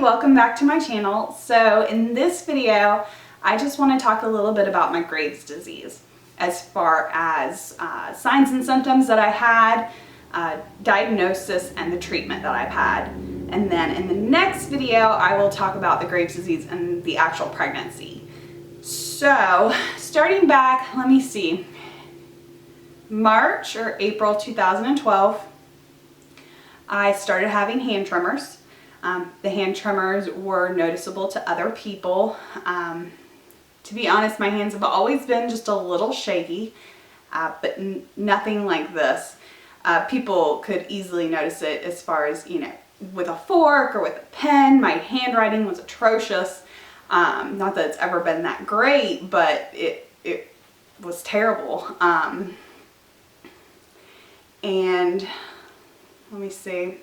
welcome back to my channel. So in this video, I just want to talk a little bit about my Graves' disease as far as signs and symptoms that I had, diagnosis, and the treatment that I've had. And then in the next video, I will talk about the Graves' disease and the actual pregnancy. So starting back, let me see, March or April 2012, I started having hand tremors. The hand tremors were noticeable to other people. To be honest, my hands have always been just a little shaky, but nothing like this. People could easily notice it as far as, you know, with a fork or with a pen. My handwriting was atrocious. Not that it's ever been that great, but it was terrible. And let me see.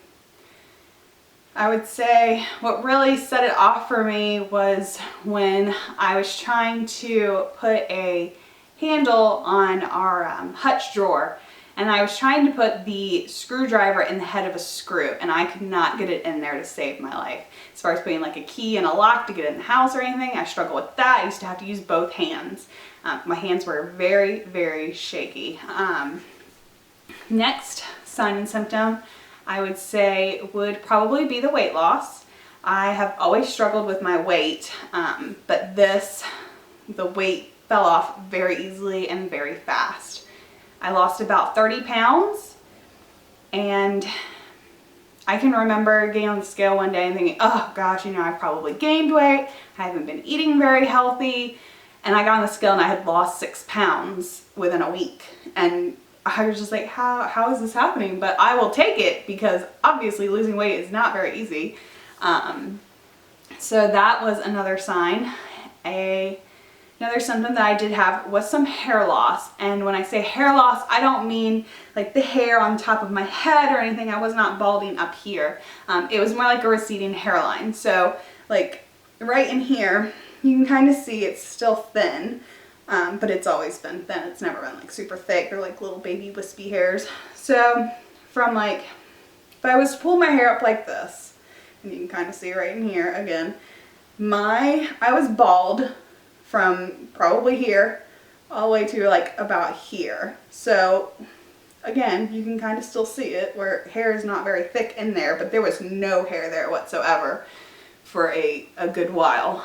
I would say what really set it off for me was when I was trying to put a handle on our hutch drawer, and I was trying to put the screwdriver in the head of a screw, and I could not get it in there to save my life. As far as putting like a key and a lock to get in the house or anything, I struggle with that. I used to have to use both hands. My hands were very, very shaky. Next sign and symptom, I would say, would probably be the weight loss. I have always struggled with my weight, but the weight fell off very easily and very fast. I lost about 30 pounds, and I can remember getting on the scale one day and thinking, oh gosh, you know, I've probably gained weight. I haven't been eating very healthy. And I got on the scale and I had lost 6 pounds within a week. And I was just like, how is this happening? But I will take it, because obviously losing weight is not very easy. So that was another sign. Another symptom that I did have was some hair loss. And when I say hair loss, I don't mean like the hair on top of my head or anything. I was not balding up here. It was more like a receding hairline. So like right in here, you can kind of see it's still thin. But it's always been thin. It's never been like super thick or like little baby wispy hairs. So from like, if I was to pull my hair up like this, and you can kind of see right in here again, I was bald from probably here all the way to like about here. So again, you can kind of still see it where hair is not very thick in there, but there was no hair there whatsoever for a good while.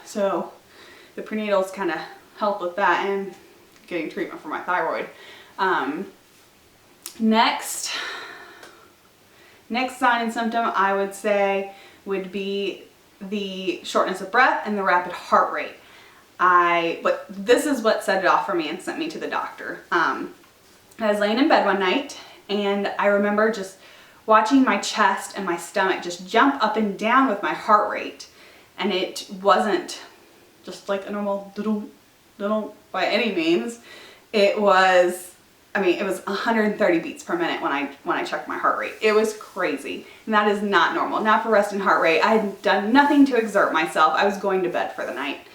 So the prenatals kind of help with that and getting treatment for my thyroid. Next sign and symptom I would say would be the shortness of breath and the rapid heart rate. This is what set it off for me and sent me to the doctor. I was laying in bed one night, and I remember just watching my chest and my stomach just jump up and down with my heart rate. And it wasn't just like a normal diddle by any means. It was, it was 130 beats per minute when I checked my heart rate. It was crazy. And that is not normal. Not for resting heart rate. I had done nothing to exert myself. I was going to bed for the night.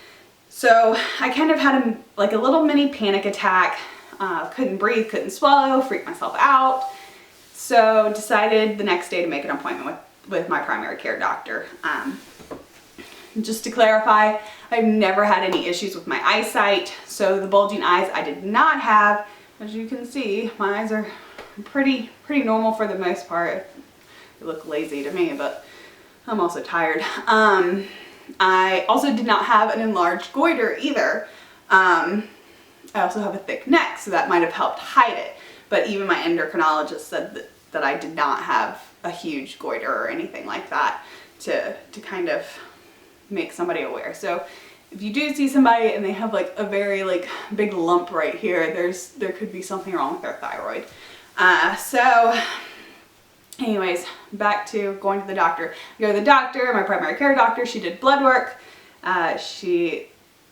So I kind of had a little mini panic attack. Couldn't breathe, couldn't swallow, freaked myself out. So decided the next day to make an appointment with my primary care doctor. Just to clarify, I've never had any issues with my eyesight, so the bulging eyes I did not have. As you can see, my eyes are pretty normal for the most part. They look lazy to me, but I'm also tired. I also did not have an enlarged goiter either. I also have a thick neck, so that might have helped hide it. But even my endocrinologist said that I did not have a huge goiter or anything like that to kind of make somebody aware. So if you do see somebody and they have like a very big lump right here, there could be something wrong with their thyroid. So anyways, back to going to the doctor. I go to the doctor, my primary care doctor. She did blood work. She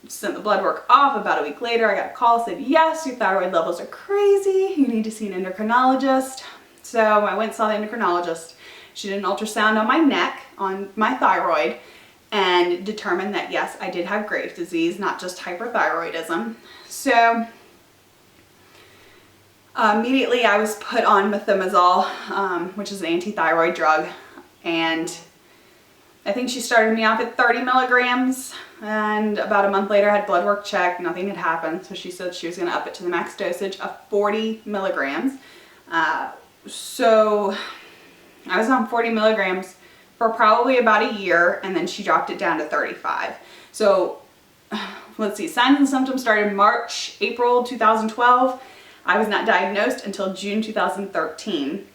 sent the blood work off. About a week later, I got a call, said, yes, your thyroid levels are crazy. You need to see an endocrinologist. So I went and saw the endocrinologist. She did an ultrasound on my neck, on my thyroid, and determined that yes, I did have Graves' disease, not just hyperthyroidism. So immediately I was put on methimazole, which is an anti-thyroid drug, and I think she started me off at 30 milligrams, and about a month later I had blood work checked, nothing had happened. So she said she was going to up it to the max dosage of 40 milligrams. So I was on 40 milligrams for probably about a year, and then she dropped it down to 35. So let's see, signs and symptoms started April 2012. I was not diagnosed until June 2013.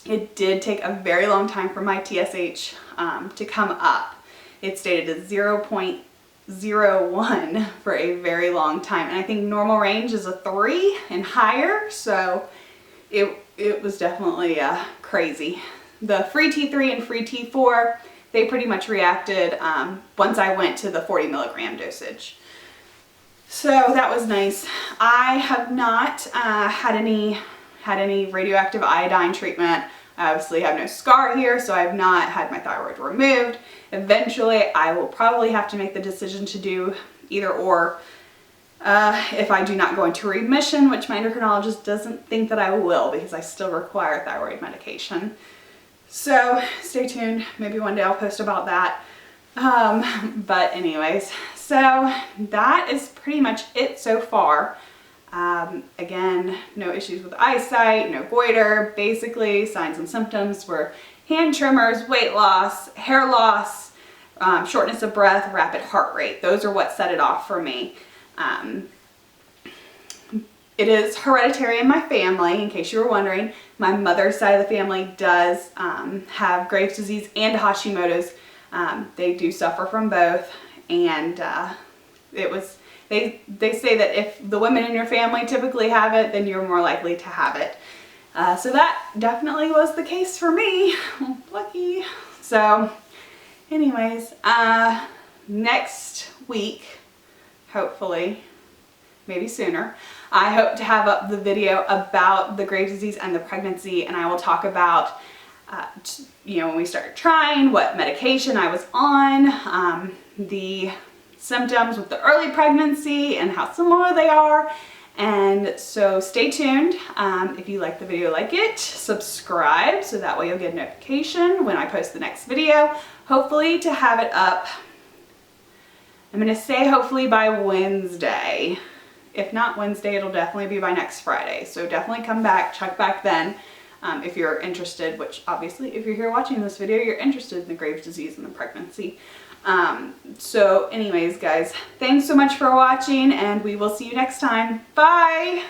It did take a very long time for my TSH to come up. It stayed at 0.01 for a very long time, and I think normal range is a 3 and higher, so it was definitely crazy. The free T3 and free T4, they pretty much reacted once I went to the 40 milligram dosage. So that was nice. I have not had any radioactive iodine treatment. I obviously have no scar here, so I've not had my thyroid removed. Eventually, I will probably have to make the decision to do either or if I do not go into remission, which my endocrinologist doesn't think that I will, because I still require thyroid medication. So stay tuned. Maybe one day I'll post about that. But anyways, so that is pretty much it so far. Again, no issues with eyesight, no goiter. Basically, signs and symptoms were hand tremors, weight loss, hair loss, shortness of breath, rapid heart rate. Those are what set it off for me. It is hereditary in my family, in case you were wondering. My mother's side of the family does have Graves' disease and Hashimoto's. They do suffer from both, and they say that if the women in your family typically have it, then you're more likely to have it. So that definitely was the case for me. Lucky. So anyways, next week, hopefully, maybe sooner, I hope to have up the video about the Graves' disease and the pregnancy, and I will talk about when we started trying, what medication I was on, the symptoms with the early pregnancy and how similar they are. And so stay tuned. If you like the video, like it, subscribe, so that way you'll get a notification when I post the next video. Hopefully to have it up, I'm going to say hopefully by Wednesday. If not Wednesday, it'll definitely be by next Friday. So definitely come back, check back then. If you're interested, which obviously if you're here watching this video, you're interested in the Graves' disease and the pregnancy. So anyways, guys, thanks so much for watching, and we will see you next time. Bye!